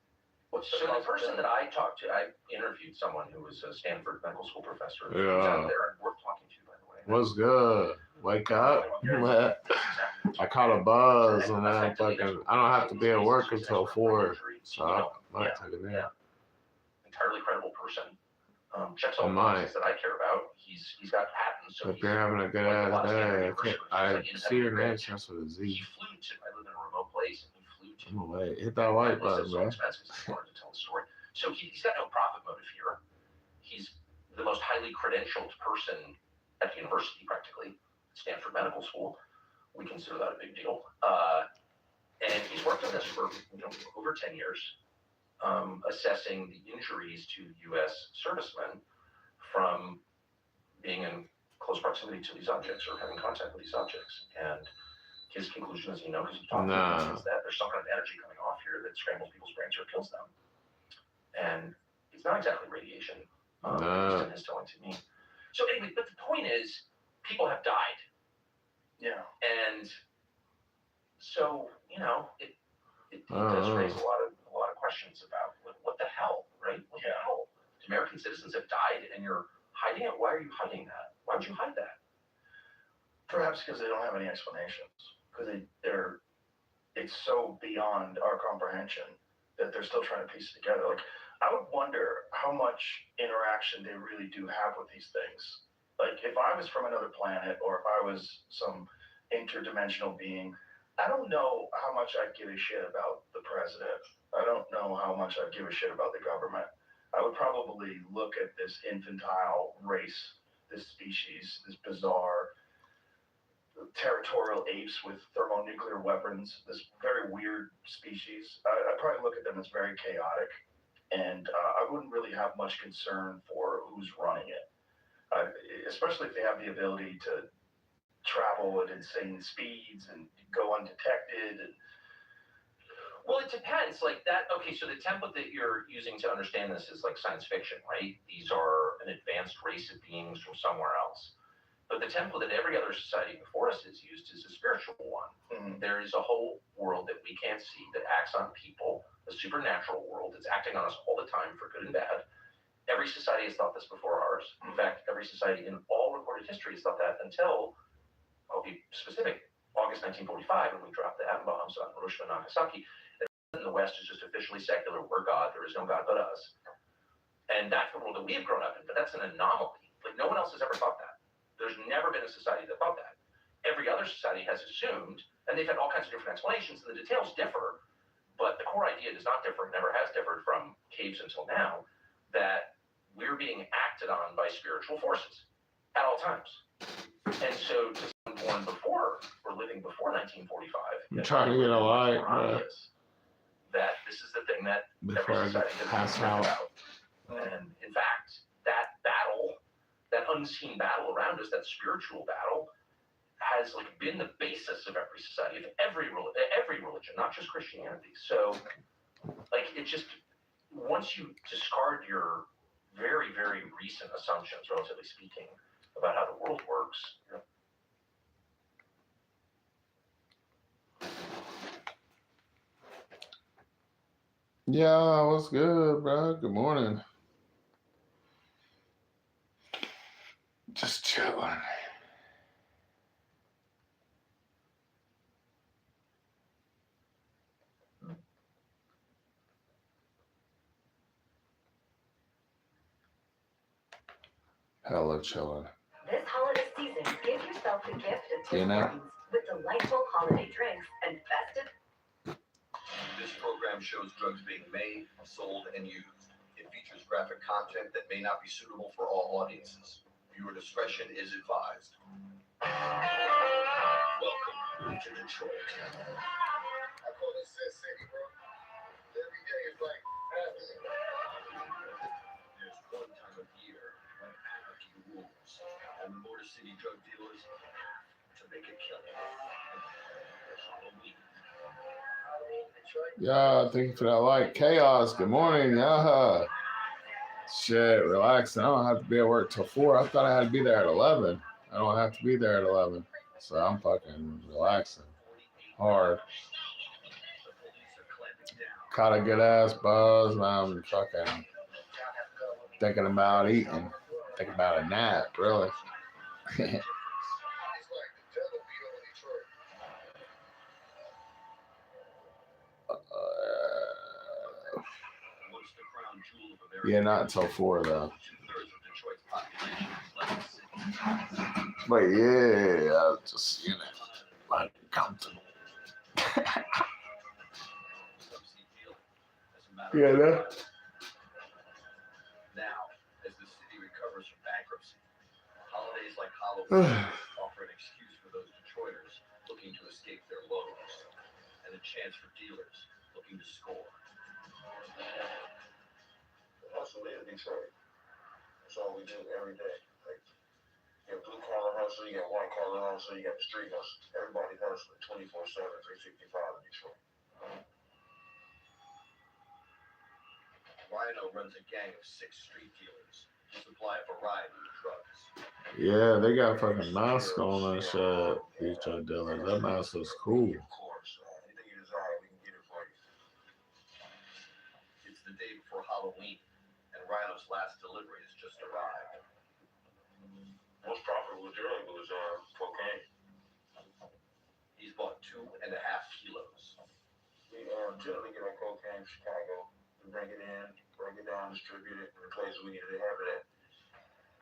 D: So the person that I talked to, I interviewed someone who was a Stanford medical school professor.
A: Yeah.
D: Who's out there and worth talking to, by the way.
A: What's good? Wake up. I caught a buzz and then I don't have to be at work until 4. So I might take a nap.
D: Entirely credible person. Checks
A: I
D: all the
A: might.
D: boxes that I care about. He's got patents. So
A: If you're having a good ass day, I see your name starts with a Z.
D: He flew to, I live in a remote place, and he flew to.
A: I'm away. Hit that white button,
D: So
A: bro.
D: expensive, so he wanted to tell the story. So he's got no profit motive here. the most highly credentialed person at the university, practically, Stanford Medical School. We consider that a big deal. And he's worked on this for over 10 years, assessing the injuries to U.S. servicemen from being in close proximity to these objects or having contact with these objects. And his conclusion is, because he talked about this, is that there's some kind of energy coming off here that scrambles people's brains or kills them. And it's not exactly radiation, Kristen is telling to me. So anyway, but the point is, people have died.
H: Yeah.
D: And so, it does raise a lot of questions about what the hell, right? What the hell? American citizens have died and you're hiding it. Why are you hiding that? Why would you hide that?
H: Perhaps because they don't have any explanations. Because it's so beyond our comprehension that they're still trying to piece it together. Like, I would wonder how much interaction they really do have with these things. Like, if I was from another planet or if I was some interdimensional being, I don't know how much I'd give a shit about the president. I don't know how much I'd give a shit about the government. I would probably look at this infantile race, this species, this bizarre territorial apes with thermonuclear weapons, this very weird species. I'd probably look at them as very chaotic, and I wouldn't really have much concern for who's running it, especially if they have the ability to travel at insane speeds and go undetected.
D: Well, it depends. Like that. Okay, so the template that you're using to understand this is like science fiction, right? These are an advanced race of beings from somewhere else. But the template that every other society before us has used is a spiritual one.
H: Mm-hmm.
D: There is a whole world that we can't see that acts on people, a supernatural world that's acting on us all the time for good and bad. Every society has thought this before ours. In fact, every society in all recorded history has thought that until, I'll be specific, August 1945, when we dropped the atom bombs on Hiroshima and Nagasaki. And the West is just officially secular. We're God. There is no God but us. And that's the world that we have grown up in. But that's an anomaly. Like, no one else has ever thought that. There's never been a society that thought that. Every other society has assumed, and they've had all kinds of different explanations, and the details differ, but the core idea does not differ, never has differed from caves until now, that we're being acted on by spiritual forces at all times. And so to someone born before, or living before 1945,
A: I'm trying to get a light,
D: that this is the thing that
A: before I
D: every society has
A: pass
D: been
A: out.
D: about. And in fact, that battle, that unseen battle around us, that spiritual battle, has like been the basis of every society, of every religion, not just Christianity. So, like, it just, once you discard your very, very recent assumptions, relatively speaking, about how the world works,
A: Yeah, what's good, bro? Good morning. Just chilling. Hella chilling.
C: This holiday season, give yourself the gift of
A: You
C: Tim
A: know?
C: Hortons with delightful holiday drinks and festive.
I: This program shows drugs being made, sold, and used. It features graphic content that may not be suitable for all audiences. Viewer discretion is advised. Welcome to Detroit.
E: I call this Sin City, bro. Every day is like happening.
I: There's one time of year when anarchy rules, and the Motor City drug dealers have to make a killing. Halloween.
A: Yeah, thank you for that light. Chaos, good morning. Yeah. Shit, relaxing. I don't have to be at work till 4. I thought I had to be there at 11. I don't have to be there at 11. So I'm fucking relaxing. Hard. Caught a good ass buzz, and I'm fucking thinking about eating. Thinking about a nap, really.
E: It's like the devil beat on Detroit.
I: Once the crown jewel of America,
A: Yeah, not until 4 though.
I: 2/3 of Detroit's population is left the city.
A: But yeah, just like comfortable.
I: Yeah,
A: that.
I: Now, as the city recovers Halloween offer an excuse for those Detroiters looking to escape their woes, and a chance for dealers looking to score.
B: The hustle is Detroit. That's all we do every day. Like, you got blue collar hustle, you got white collar hustle, you got the street hustle. Everybody hustling 24/7, 365 in Detroit.
I: Rhino runs a gang of 6 street dealers who supply a variety of drugs.
A: Yeah, they got fucking mask on and shit. These drug dealers. That mask is cool.
B: Of course, anything you desire, we can get it for you.
I: It's the day before Halloween, and Rhino's last delivery has just arrived.
B: Most profitable drug was cocaine.
I: He's bought 2.5 kilos.
B: We generally get our cocaine from Chicago. We bring it in, break it down, distribute it in the places we need to have it at.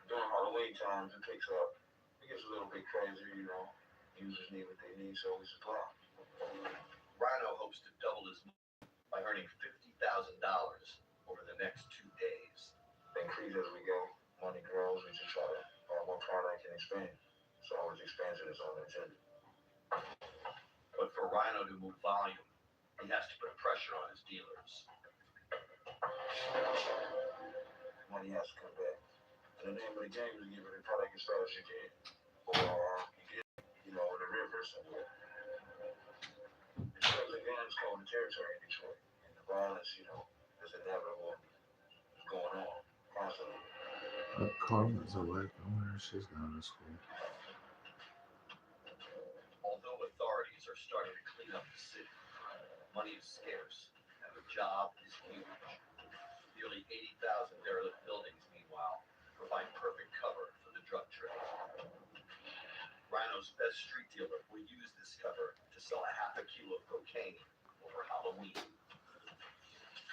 B: During Halloween times, it picks up. It gets a little bit crazy, you know. Users need what they need, so we supply.
I: Rhino hopes to double his money by earning $50,000 over the next 2 days.
B: Increase as we go. Money grows. We just try to more product and expand. So always expansion is on the agenda.
I: But for Rhino to move volume, he has to put pressure on his dealers.
B: Money has to come back. And the name of the game is giving the product as fast as you can. Or you get, the river somewhere. Detroit and guns cover the territory in Detroit. And the violence, is inevitable. It's going on constantly.
A: Carmen's awake. I wonder if she's going to school.
I: Although authorities are starting to clean up the city, money is scarce, and the job is huge. Nearly 80,000 derelict buildings, meanwhile, provide perfect cover for the drug trade. Rhino's best street dealer will use this cover to sell a half a kilo of cocaine over Halloween.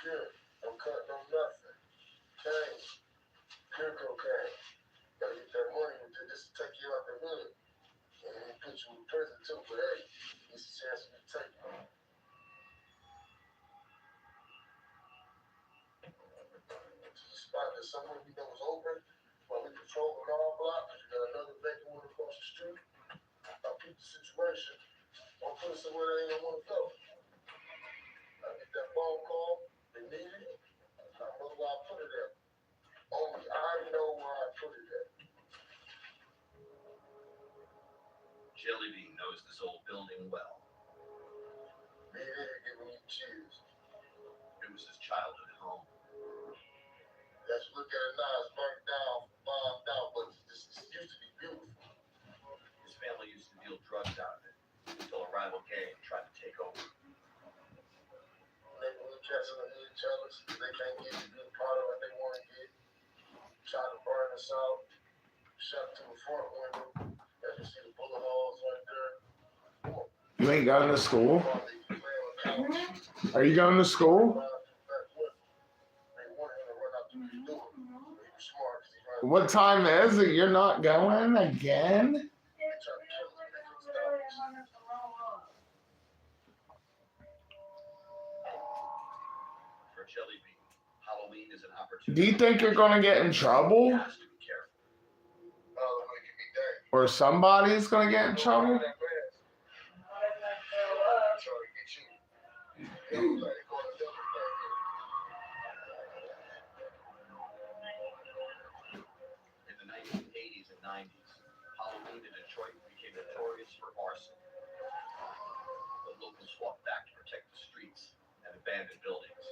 B: Pure. No cut, no nothing. Cane. Pure cocaine. Gotta get that money with it. This will take you out the hood. And it put you in prison too, but hey, it's a chance for you to take it. To the spot that someone we know is open while we patrol an all block, because you got another vacant one across the street. I'll keep the situation. I'll put it somewhere they ain't gonna want to go. I get that phone call, they need it. I know where I put it at. Only I know where I put it at.
I: Jellybean knows this old building well.
B: Be there giving you chills.
I: It was his childhood home.
B: Let's look at it now. It's burnt down, bombed out, but this used to be beautiful.
I: His family used to deal drugs out of it until a rival gang tried to take over.
B: Neighborhood cats in the hood jealous. They can't get the good product that they want to get. Try to burn us out. Shut to the front window. As you see the bullet holes right there.
A: You ain't going to school? Are you going to school? What time is it? You're not going again?
I: For Jellybean, Halloween is an opportunity.
A: Do you think you're going to get in trouble?
I: He has to be careful.
A: Or somebody's going to get in trouble?
I: In the 1980s and 90s, Halloween in Detroit became notorious for arson. The locals fought back to protect the streets and abandoned buildings.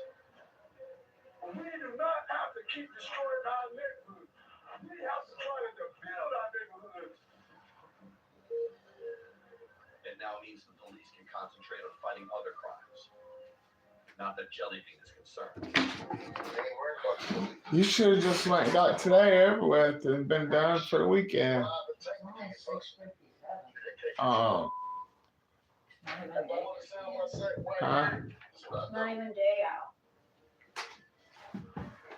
B: We do not have to keep destroying our neighborhoods. We have to try to build our neighborhoods.
I: It now means the police can concentrate on fighting other crimes. Not that Jellybean is concerned.
A: You should have just went and got today over with and been done for the weekend. Oh. Huh?
C: Not even day out.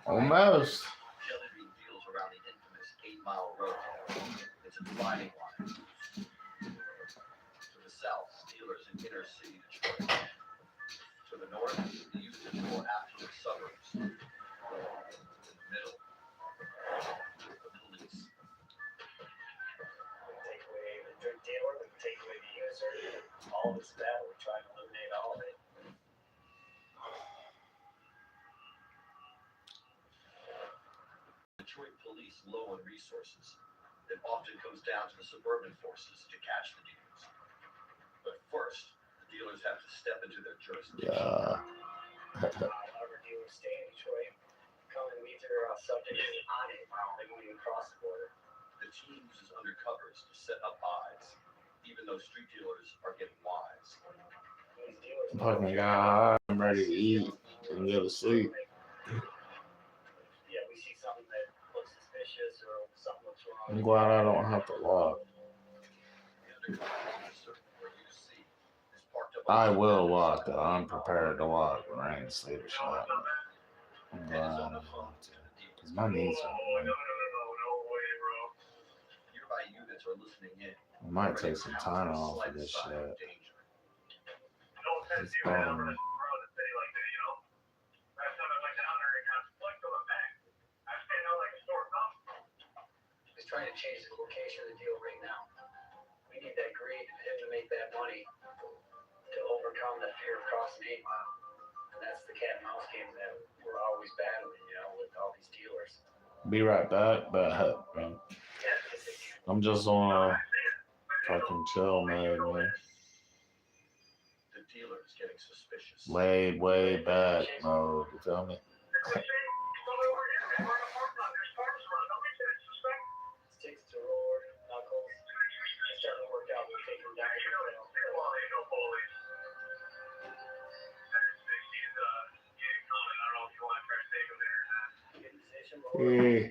A: Almost.
I: Jellybean deals around the infamous 8 Mile Road. It's a dividing line. To the south, dealers in inner city Detroit. To the north, the used to more affluent suburbs. In the middle, the police.
F: all this battle, we're trying to eliminate all of it.
I: Detroit police low on resources. It often comes down to the suburban forces to catch the dealers. But first, the dealers have to step into their jurisdiction.
A: Yeah.
F: However, dealers stay in Detroit, come and meet their subjects on it. They won't even cross the border.
I: The team uses undercovers to set up odds, even though street dealers are getting wise.
F: These dealers
A: Fucking got high. I'm ready to eat and go to sleep.
F: Yeah, we see something that looks suspicious or something looks wrong.
A: I'm glad I don't have to walk.
I: The undercover officer, or UC, is parked up
A: I will walk, though. I'm prepared to walk. Rain, sleep, or shot. I'm glad I don't have to. Because my knees are hurting.
I: Nearby units are listening in.
A: I might take some time off for this shit. It's bothering me.
F: He's trying to change the location of the deal right now. We need that greed for him to make that money to overcome that fear of crossing 8 Mile. And that's the cat and mouse game that we're always battling, with all these dealers.
A: Be right back, but I'm just on a fucking chill mode, man.
I: The dealer is getting suspicious.
A: Laid way back mode, you feel me?
F: Sticks to roar, knuckles. It's starting to work out. We'll take him down to the rail. Get in position, roll.
A: Yeah.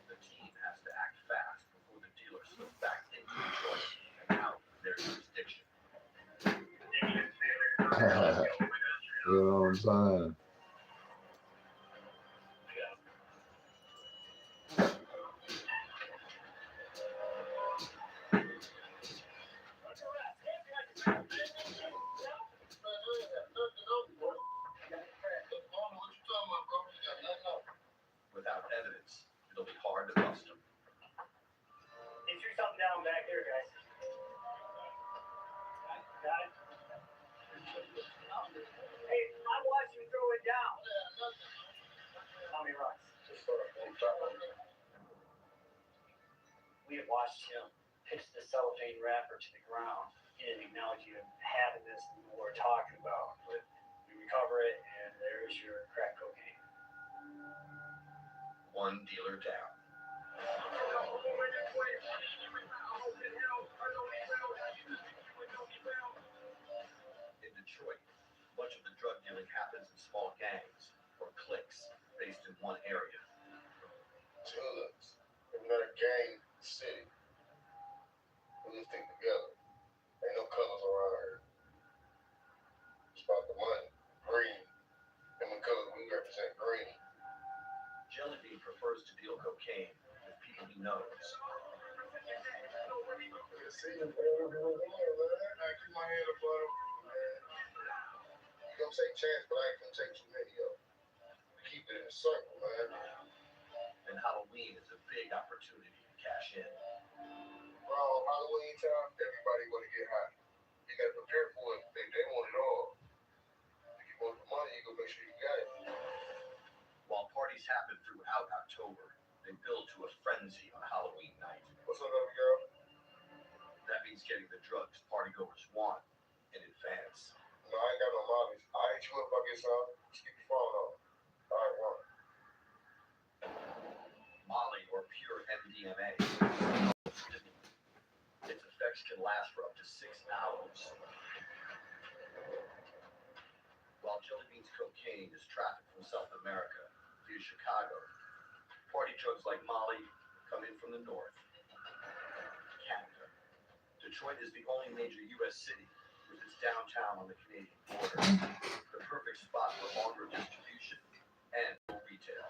I: The team has to act fast before the dealer slips back into Detroit and out of their jurisdiction.
A: You know what I'm saying?
I: Without evidence, it'll be hard to bust them.
F: He threw something down back there, guys. Got it? Hey, I'm watching you throw it down. How many rocks? Just sort of. We had watched him pitch the cellophane wrapper to the ground. He didn't acknowledge you having this and what we're talking about. But we recover it, and there's your crack cocaine.
I: One dealer down. In Detroit, much of the drug dealing happens in small gangs or cliques based in one area.
B: Hoods. We're not a gang city. We just stick together. Ain't no colors around here. It's about the money. Green. And because we represent green.
I: Jellybean prefers to deal cocaine with people he knows.
B: See you, man. I keep my head up, bro. You gonna take chance, but I ain't gonna take too many of them. Keep it in a circle, man.
I: And Halloween is a big opportunity to cash in.
B: Bro, Halloween time, everybody wanna get high. You gotta prepare for it. They want it all. If you want the money, you gotta make sure you got it.
I: While parties happen throughout October, they build to a frenzy on Halloween night.
B: What's up, baby girl?
I: That means getting the drugs partygoers want in advance.
B: No, I ain't got no mollies. I'll hit you up if I get some. Just keep your phone on. All right, one.
I: Molly or pure MDMA. Its effects can last for up to 6 hours. While Jellybean's cocaine is trafficked from South America via Chicago, party drugs like Molly come in from the north. Canada. Detroit is the only major U.S. city with its downtown on the Canadian border, the perfect spot for longer distribution and retail.